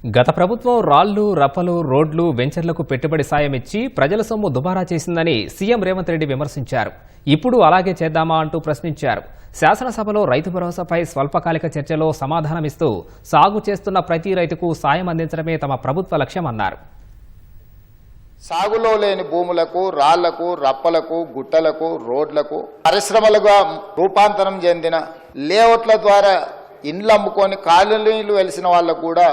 గత ప్రభుత్వం రాళ్లు, రప్పలు, రోడ్లు, వెంచర్లకు పెట్టుబడి సాయం ఇచ్చి ప్రజల సొమ్ము దుబారా చేసిందని సీఎం రేవంత్ రెడ్డి విమర్శించారు. ఇప్పుడు అలాగే చేద్దామా అంటూ ప్రశ్నించారు. శాసనసభలో రైతు భరోసాపై స్వల్పకాలిక చర్చలో సమాధానమిస్తూ సాగు చేస్తున్న ప్రతి రైతుకు సాయం అందించడమే తమ ప్రభుత్వ లక్ష్యమన్నారు. సాగులో లేని భూములకు, రాళ్లకు, రప్పలకు, గుట్టలకు, రోడ్లకు పరిశ్రమలుగా రూపాంతరం చెందిన లేఅవుట్ల ద్వారా ఇండ్లు అమ్ముకొని కాలనీలు వెలిసిన వాళ్ళకు కూడా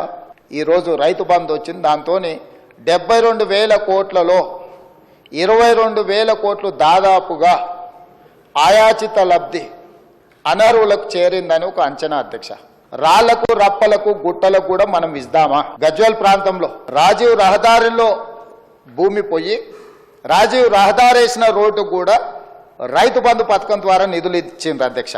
ఈరోజు రైతు బంధు వచ్చింది. దాంతో 72,000 కోట్లలో 22,000 కోట్లు దాదాపుగా ఆయాచిత లబ్ధి అనర్హులకు చేరిందని ఒక అంచనా అధ్యక్ష. రాళ్లకు, రప్పలకు, గుట్టలకు కూడా మనం ఇద్దామా? గజ్వేల్ ప్రాంతంలో రాజీవ్ రహదారిలో భూమి పోయి రాజీవ్ రహదారి వేసిన రోడ్డు కూడా రైతు బంధు పథకం ద్వారా నిధులు ఇచ్చింది అధ్యక్ష.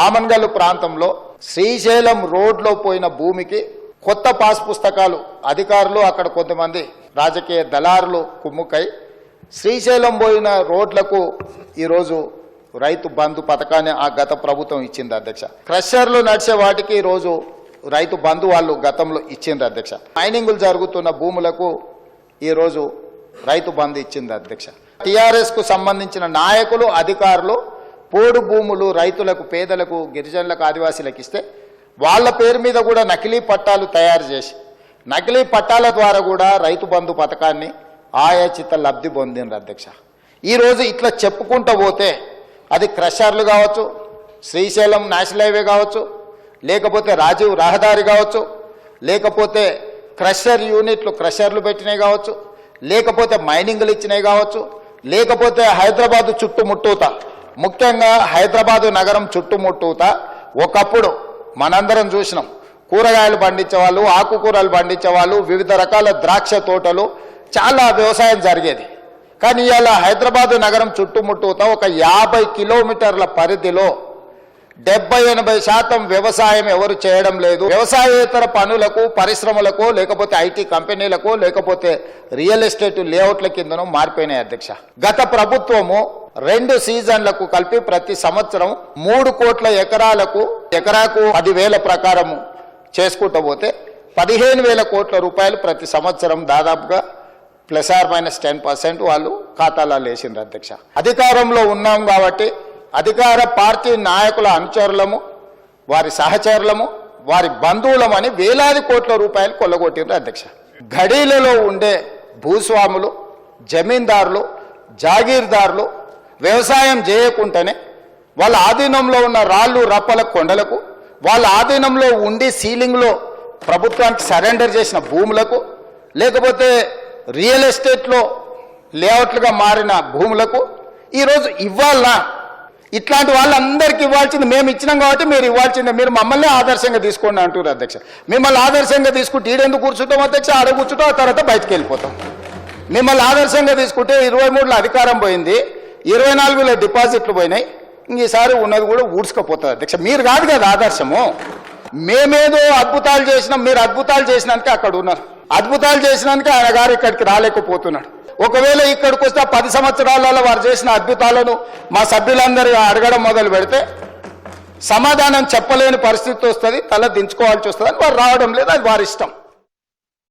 ఆమన్గల్ ప్రాంతంలో శ్రీశైలం రోడ్లో పోయిన భూమికి కొత్త పాస్ పుస్తకాలు అధికారులు, అక్కడ కొంతమంది రాజకీయ దళారులు కుమ్ముకై శ్రీశైలం పోయిన రోడ్లకు ఈరోజు రైతు బంధు పథకాన్ని ఆ గత ప్రభుత్వం ఇచ్చింది అధ్యక్ష. క్రషర్లు నడిచే వాటికి ఈరోజు రైతు బంధు వాళ్ళు గతంలో ఇచ్చింది అధ్యక్ష. మైనింగులు జరుగుతున్న భూములకు ఈరోజు రైతు బంధు ఇచ్చింది అధ్యక్ష. టీఆర్ఎస్ కు సంబంధించిన నాయకులు, అధికారులు పోడు భూములు రైతులకు, పేదలకు, గిరిజనులకు, ఆదివాసీలకు ఇస్తే వాళ్ళ పేరు మీద కూడా నకిలీ పట్టాలు తయారు చేసి నకిలీ పట్టాల ద్వారా కూడా రైతు బంధు పథకాన్ని ఆయాచిత లబ్ధి పొందిండ్రు అధ్యక్ష. ఈరోజు ఇట్లా చెప్పుకుంటూ పోతే అది క్రషర్లు కావచ్చు, శ్రీశైలం నేషనల్ హైవే కావచ్చు, లేకపోతే రాజీవ్ రహదారి కావచ్చు, లేకపోతే క్రషర్ యూనిట్లు క్రషర్లు పెట్టినవి కావచ్చు, లేకపోతే మైనింగ్లు ఇచ్చినవి కావచ్చు, లేకపోతే హైదరాబాదు చుట్టుముట్టూత, ముఖ్యంగా హైదరాబాదు నగరం చుట్టుముట్టూత ఒకప్పుడు మనందరం చూసినాం. కూరగాయలు పండించే వాళ్ళు, ఆకుకూరలు పండించే వాళ్ళు, వివిధ రకాల ద్రాక్ష తోటలు, చాలా వ్యవసాయం జరిగేది. కానీ ఇవాళ హైదరాబాదు నగరం చుట్టుముట్టూత ఒక 50 కిలోమీటర్ల పరిధిలో 70-80% వ్యవసాయం ఎవరు చేయడం లేదు. వ్యవసాయేతర పనులకు, పరిశ్రమలకు, లేకపోతే ఐటీ కంపెనీలకు, లేకపోతే రియల్ ఎస్టేట్ లేఅవుట్ల కిందనో మారిపోయినాయి అధ్యక్ష. గత ప్రభుత్వము 2 సీజన్లకు కలిపి ప్రతి సంవత్సరం 3 కోట్ల ఎకరాలకు ఎకరాకు 10,000 ప్రకారము చేసుకుంటూ పోతే 15,000 కోట్ల రూపాయలు ప్రతి సంవత్సరం దాదాపుగా +-10% వాళ్ళు ఖాతాలలో వేసిండ్రు అధ్యక్ష. అధికారంలో ఉన్నాం కాబట్టి అధికార పార్టీ నాయకుల అనుచరులము, వారి సహచరులము, వారి బంధువులమని వేలాది కోట్ల రూపాయలు కొల్లగొట్టిండ్రు అధ్యక్ష. గడీలలో ఉండే భూస్వాములు, జమీందారులు, జాగీర్దారులు వ్యవసాయం చేయకుండానే వాళ్ళ ఆధీనంలో ఉన్న రాళ్ళు, రప్పల కొండలకు, వాళ్ళ ఆధీనంలో ఉండి సీలింగ్లో ప్రభుత్వానికి సరెండర్ చేసిన భూములకు, లేకపోతే రియల్ ఎస్టేట్లో లేఅవుట్లుగా మారిన భూములకు ఈరోజు ఇవ్వాలనా? ఇట్లాంటి వాళ్ళందరికీ ఇవ్వాల్సింది మేము ఇచ్చినాం కాబట్టి మీరు ఇవ్వాల్సిందే. మీరు మమ్మల్ని ఆదర్శంగా తీసుకోండి అంటారు అధ్యక్ష. మిమ్మల్ని ఆదర్శంగా తీసుకుంటే ఈడెందుకు కూర్చుంటాం అధ్యక్ష? ఆడ కూర్చుంటాం, ఆ తర్వాత బయటకు వెళ్ళిపోతాం. మిమ్మల్ని ఆదర్శంగా తీసుకుంటే 23లో అధికారం పోయింది, 24లో డిపాజిట్లు పోయినాయి, ఈసారి ఉన్నది కూడా ఊడ్చుకపోతుంది అధ్యక్ష. మీరు కాదు కదా ఆదర్శము. మేమేదో అద్భుతాలు చేసినాం, మీరు అద్భుతాలు చేసినానికి అక్కడ ఉన్నారు. అద్భుతాలు చేసినానికి ఆయన గారు ఇక్కడికి రాలేకపోతున్నాడు. ఒకవేళ ఇక్కడికి వస్తే 10 సంవత్సరాలలో వారు చేసిన అద్భుతాలను మా సభ్యులందరూ అడగడం మొదలు పెడితే సమాధానం చెప్పలేని పరిస్థితి వస్తుంది, తల దించుకోవాల్సి వస్తుంది అని వారు రావడం లేదు. అది వారి ఇష్టం.